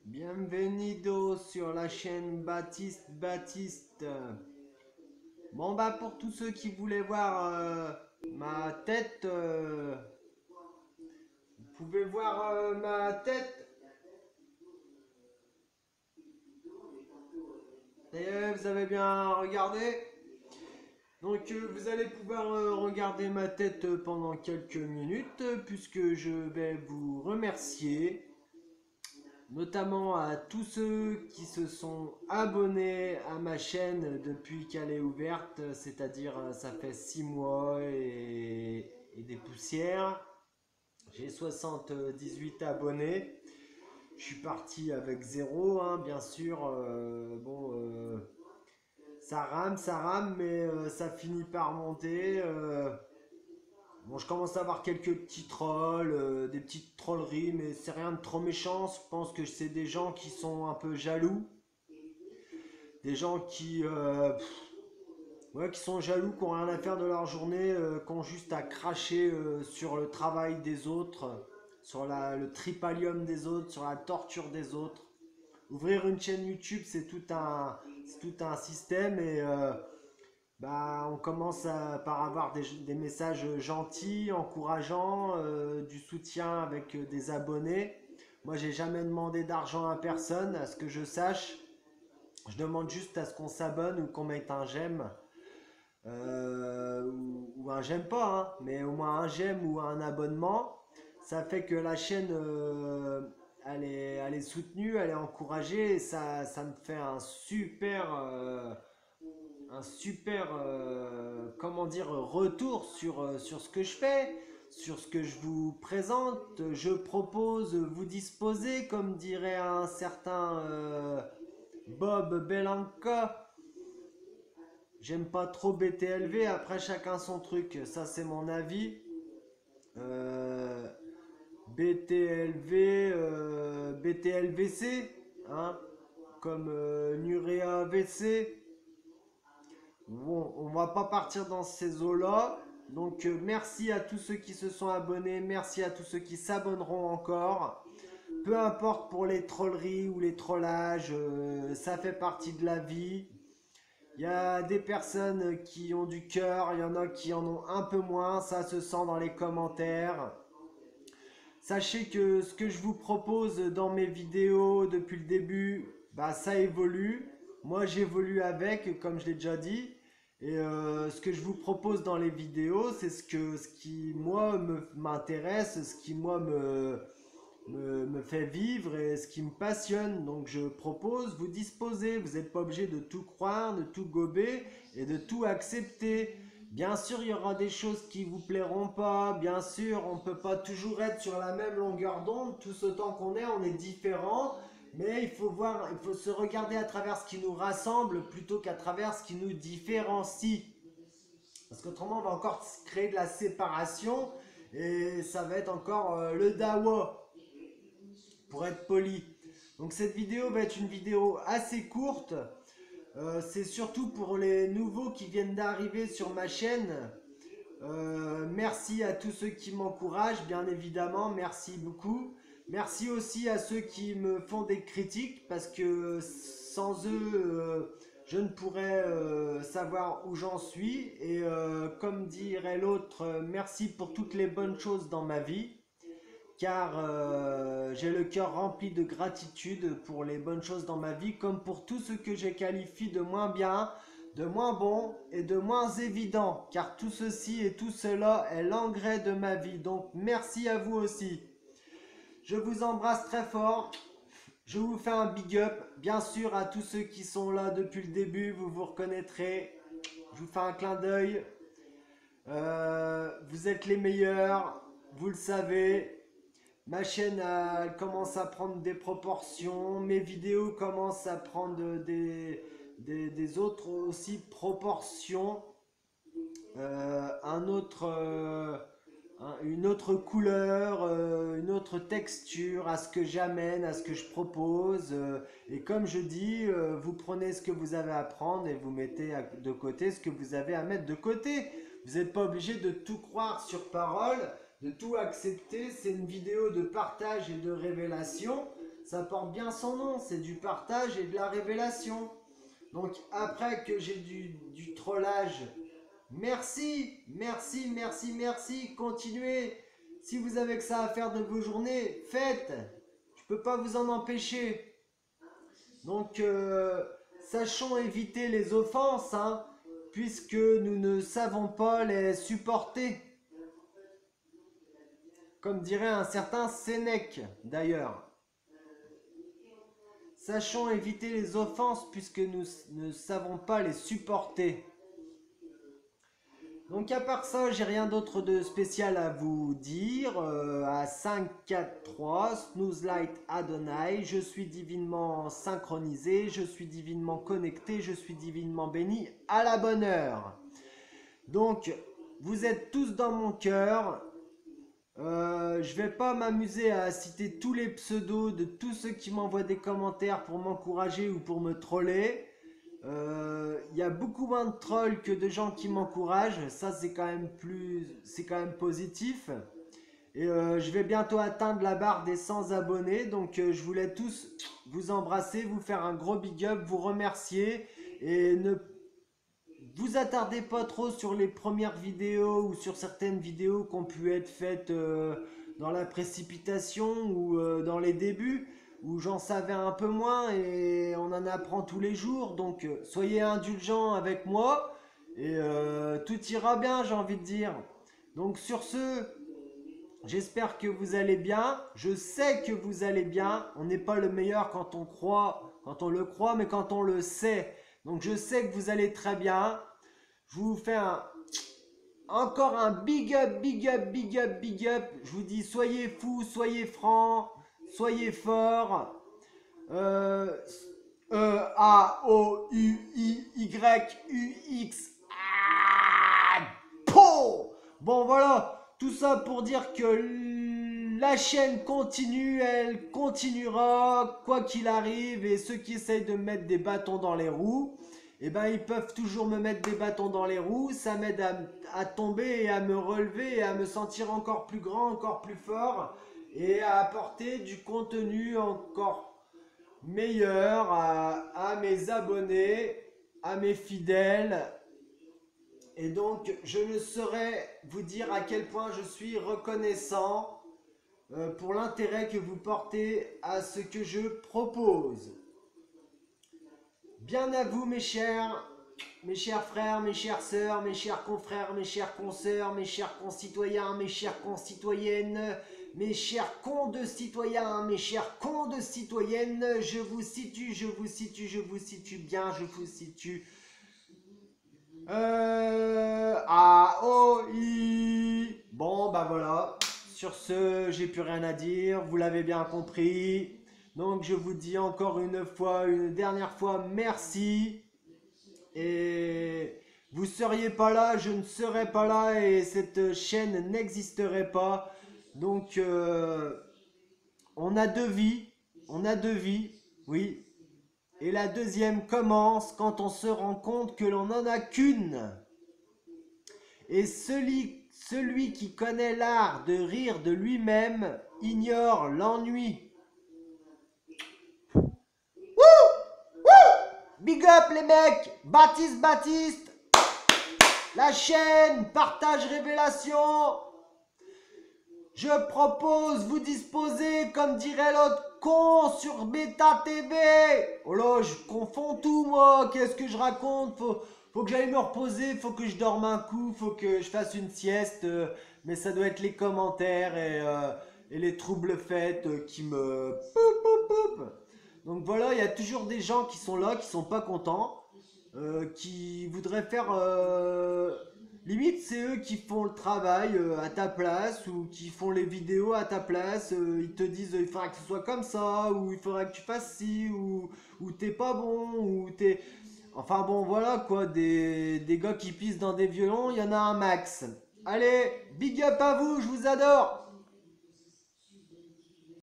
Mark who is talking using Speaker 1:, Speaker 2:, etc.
Speaker 1: Bienvenido sur la chaîne Baptiste Baptiste. Bon bah pour tous ceux qui voulaient voir ma tête, vous pouvez voir ma tête. Et vous avez bien regardé. Donc vous allez pouvoir regarder ma tête pendant quelques minutes puisque je vais vous remercier. Notamment à tous ceux qui se sont abonnés à ma chaîne depuis qu'elle est ouverte, c'est-à-dire ça fait 6 mois et des poussières. J'ai 78 abonnés. Je suis parti avec zéro, hein, bien sûr. Ça rame, mais ça finit par monter. Bon, je commence à avoir quelques petits trolls, des petites trolleries, mais c'est rien de trop méchant. Je pense que c'est des gens qui sont un peu jaloux. Des gens ouais, qui sont jaloux, qui n'ont rien à faire de leur journée, qui ont juste à cracher sur le travail des autres, sur le tripalium des autres, sur la torture des autres. Ouvrir une chaîne YouTube, c'est tout un système et bah, on commence par avoir des messages gentils, encourageants, du soutien avec des abonnés. Moi, j'ai jamais demandé d'argent à personne, à ce que je sache. Je demande juste à ce qu'on s'abonne ou qu'on mette un j'aime. Ou un j'aime pas, hein, mais au moins un j'aime ou un abonnement. Ça fait que la chaîne, elle est soutenue, elle est encouragée et ça me fait un super comment dire, retour sur ce que je fais, sur ce que je vous présente. Je propose, vous disposez, comme dirait un certain Bob Belanca. J'aime pas trop BTLV, après chacun son truc, ça c'est mon avis. Euh, BTLV, BTLVC, hein, comme Nurea VC. Bon, on va pas partir dans ces eaux-là. Donc merci à tous ceux qui se sont abonnés, merci à tous ceux qui s'abonneront encore. Peu importe pour les trolleries ou les trollages, ça fait partie de la vie. Il y a des personnes qui ont du cœur, il y en a qui en ont un peu moins, ça se sent dans les commentaires. Sachez que ce que je vous propose dans mes vidéos depuis le début, bah ça évolue. Moi j'évolue avec, comme je l'ai déjà dit. Et ce que je vous propose dans les vidéos, c'est ce qui moi m'intéresse, ce qui moi me fait vivre et ce qui me passionne. Donc je propose, vous disposez, vous n'êtes pas obligé de tout croire, de tout gober et de tout accepter. Bien sûr, il y aura des choses qui vous plairont pas. Bien sûr, on ne peut pas toujours être sur la même longueur d'onde. Tous autant qu'on est, on est différents. Mais il faut voir, il faut se regarder à travers ce qui nous rassemble plutôt qu'à travers ce qui nous différencie. Parce qu'autrement, on va encore créer de la séparation et ça va être encore le dawa, pour être poli. Donc cette vidéo va être une vidéo assez courte. C'est surtout pour les nouveaux qui viennent d'arriver sur ma chaîne. Merci à tous ceux qui m'encouragent, bien évidemment, merci beaucoup. Merci aussi à ceux qui me font des critiques, parce que sans eux, je ne pourrais savoir où j'en suis. Et comme dirait l'autre, merci pour toutes les bonnes choses dans ma vie, car j'ai le cœur rempli de gratitude pour les bonnes choses dans ma vie, comme pour tout ce que je qualifie de moins bien, de moins bon et de moins évident, car tout ceci et tout cela est l'engrais de ma vie. Donc merci à vous aussi. Je vous embrasse très fort. Je vous fais un big up. Bien sûr, à tous ceux qui sont là depuis le début, vous vous reconnaîtrez. Je vous fais un clin d'œil. Vous êtes les meilleurs, vous le savez. Ma chaîne elle commence à prendre des proportions, mes vidéos commencent à prendre des autres aussi proportions, un autre, une autre couleur, une autre texture à ce que j'amène, à ce que je propose. Et comme je dis, vous prenez ce que vous avez à prendre et vous mettez de côté ce que vous avez à mettre de côté. Vous n'êtes pas obligé de tout croire sur parole, de tout accepter. C'est une vidéo de partage et de révélation. ça porte bien son nom, c'est du partage et de la révélation. Donc après que j'ai du trollage, merci, merci, merci, merci, continuez. Si vous avez que ça à faire de vos journées, faites. Je peux pas vous en empêcher. Donc sachons éviter les offenses, hein, puisque nous ne savons pas les supporter. Comme dirait un certain Sénèque, d'ailleurs. Sachons éviter les offenses puisque nous ne savons pas les supporter. Donc à part ça, j'ai rien d'autre de spécial à vous dire. À 5, 4, 3, Snooze Light Adonai, je suis divinement synchronisé, je suis divinement connecté, je suis divinement béni à la bonne heure. Donc, vous êtes tous dans mon cœur. Je vais pas m'amuser à citer tous les pseudos de tous ceux qui m'envoient des commentaires pour m'encourager ou pour me troller. Y a beaucoup moins de trolls que de gens qui m'encouragent. Ça c'est quand même positif. Et je vais bientôt atteindre la barre des 100 abonnés. Donc je voulais tous vous embrasser, vous faire un gros big up, vous remercier et ne vous attardez pas trop sur les premières vidéos ou sur certaines vidéos qui ont pu être faites dans la précipitation ou dans les débuts où j'en savais un peu moins et on en apprend tous les jours. Donc soyez indulgents avec moi et tout ira bien, j'ai envie de dire. Donc sur ce, j'espère que vous allez bien. Je sais que vous allez bien. On n'est pas le meilleur quand on le croit, mais quand on le sait. Donc je sais que vous allez très bien. Je vous fais encore un big up, big up, big up, big up. Je vous dis soyez fous, soyez francs, soyez forts. A-O-U-I-Y-U-X. Bon voilà, tout ça pour dire que la chaîne continue, elle continuera quoi qu'il arrive. Et ceux qui essayent de mettre des bâtons dans les roues, eh ben ils peuvent toujours me mettre des bâtons dans les roues. Ça m'aide à tomber et à me relever et à me sentir encore plus grand, encore plus fort et à apporter du contenu encore meilleur à mes abonnés, à mes fidèles. Et donc je ne saurais vous dire à quel point je suis reconnaissant pour l'intérêt que vous portez à ce que je propose. Bien à vous mes chers frères, mes chères sœurs, mes chers confrères, mes chères consoeurs, mes chers concitoyens, mes chères concitoyennes, mes chers cons de citoyens, mes chers cons de citoyennes, je vous situe bien, je vous situe. A-O-I. Bon bah voilà, sur ce, j'ai plus rien à dire, vous l'avez bien compris. Donc je vous dis encore une dernière fois, merci. Et vous seriez pas là, je ne serais pas là et cette chaîne n'existerait pas. Donc on a deux vies, oui. Et la deuxième commence quand on se rend compte que l'on n'en a qu'une. Et celui qui connaît l'art de rire de lui-même ignore l'ennui. Big up les mecs, Baptiste, la chaîne, partage révélation. Je propose, vous disposez, comme dirait l'autre con sur Beta TV. Oh là, je confonds tout moi, qu'est-ce que je raconte, faut que j'aille me reposer, faut que je dorme un coup, faut que je fasse une sieste. Mais ça doit être les commentaires et les troubles fêtes qui me... Donc voilà, il y a toujours des gens qui sont là, qui sont pas contents, qui voudraient faire... limite, c'est eux qui font le travail à ta place ou qui font les vidéos à ta place. Ils te disent il faudra que ce soit comme ça, ou il faudra que tu fasses ci, ou t'es pas bon, ou t'es... Enfin bon, voilà quoi, des gars qui pissent dans des violons, il y en a un max. Allez, big up à vous, je vous adore!